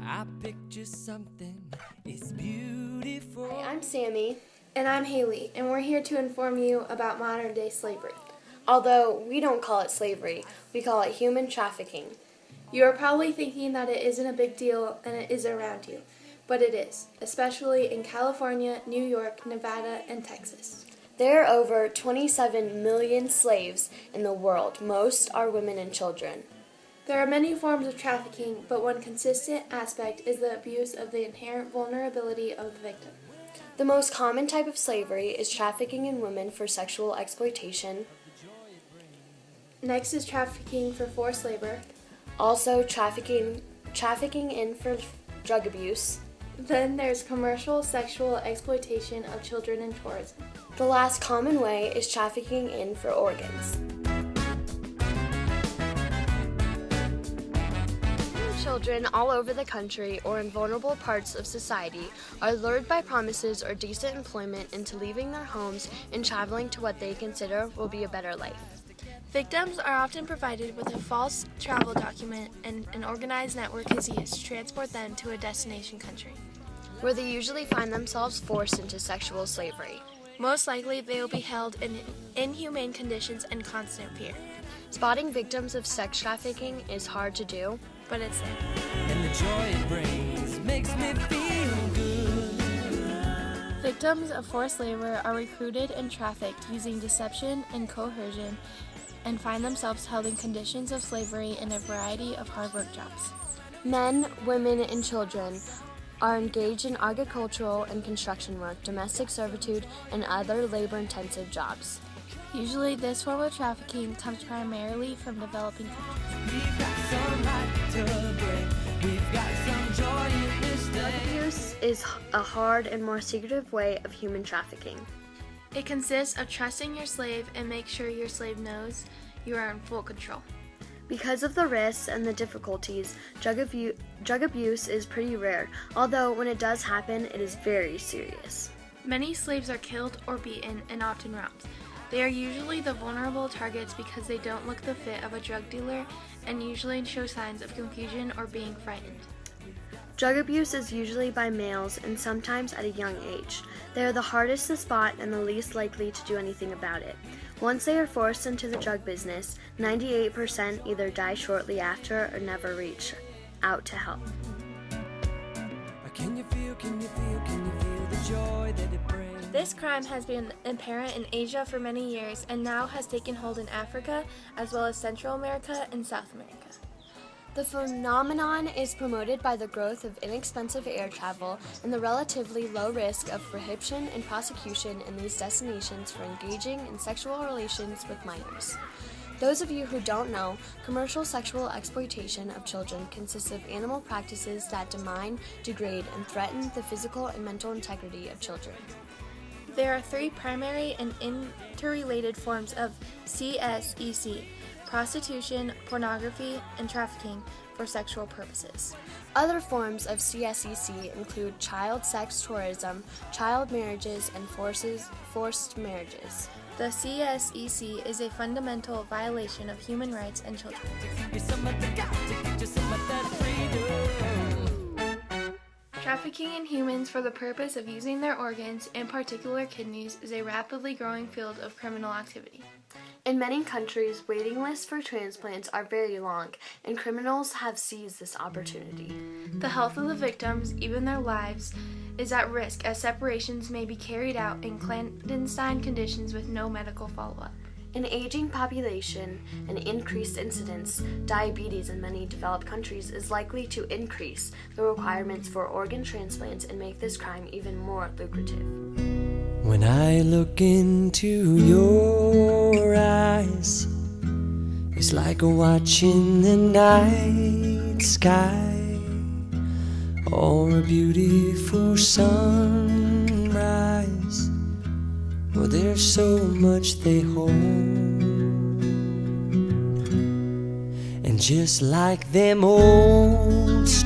I picture something, it's beautiful. Hi, I'm Sammy, And I'm Haley, and we're here to inform you about modern-day slavery. although we don't call it slavery, we call it human trafficking. You are probably thinking that it isn't a big deal and it isn't around you, but it is, especially in California, New York, Nevada, and Texas. There are over 27 million slaves in the world. Most are women and children. There are many forms of trafficking, but one consistent aspect is the abuse of the inherent vulnerability of the victim. The most common type of slavery is trafficking in women for sexual exploitation. Next is trafficking for forced labor. Also, trafficking in for drug abuse. Then there's commercial sexual exploitation of children in tourism. The last common way is trafficking in for organs. Children all over the country or in vulnerable parts of society are lured by promises or decent employment into leaving their homes and traveling to what they consider will be a better life. Victims are often provided with a false travel document, and an organized network is used to transport them to a destination country, Where they usually find themselves forced into sexual slavery. Most likely, they will be held in inhumane conditions and constant fear. Spotting victims of sex trafficking is hard to do, But it's there. And the joy it brings makes me feel good. Victims of forced labor are recruited and trafficked using deception and coercion and find themselves held in conditions of slavery in a variety of hard work jobs. Men, women, and children are engaged in agricultural and construction work, domestic servitude, and other labor-intensive jobs. Usually, this form of trafficking comes primarily from developing countries. We've got some light to break. We've got some joy in this day. Abuse is a hard and more secretive way of human trafficking. It consists of trusting your slave and make sure your slave knows you are in full control. Because of the risks and the difficulties, drug abuse is pretty rare, although when it does happen, it is very serious. Many slaves are killed or beaten and often robbed. They are usually the vulnerable targets because they don't look the fit of a drug dealer and usually show signs of confusion or being frightened. Drug abuse is usually by males and sometimes at a young age. They are the hardest to spot and the least likely to do anything about it. Once they are forced into the drug business, 98% either die shortly after or never reach out to help. Can you feel the joy that it brings? This crime has been apparent in Asia for many years and now has taken hold in Africa as well as Central America and South America. The phenomenon is promoted by the growth of inexpensive air travel and the relatively low risk of prohibition and prosecution in these destinations for engaging in sexual relations with minors. Those of you who don't know, commercial sexual exploitation of children consists of animal practices that demean, degrade, and threaten the physical and mental integrity of children. There are three primary and interrelated forms of CSEC: prostitution, pornography, and trafficking for sexual purposes. Other forms of CSEC include child sex tourism, child marriages, and forced marriages. The CSEC is a fundamental violation of human rights and children. Trafficking in humans for the purpose of using their organs, in particular kidneys, is a rapidly growing field of criminal activity. In many countries, waiting lists for transplants are very long, and criminals have seized this opportunity. The health of the victims, even their lives, is at risk as separations may be carried out in clandestine conditions with no medical follow-up. An aging population and increased incidence, diabetes in many developed countries is likely to increase the requirements for organ transplants and make this crime even more lucrative. When I look into your eyes, it's like watching the night sky or a beautiful sunrise. Well, there's so much they hold, and just like them old stars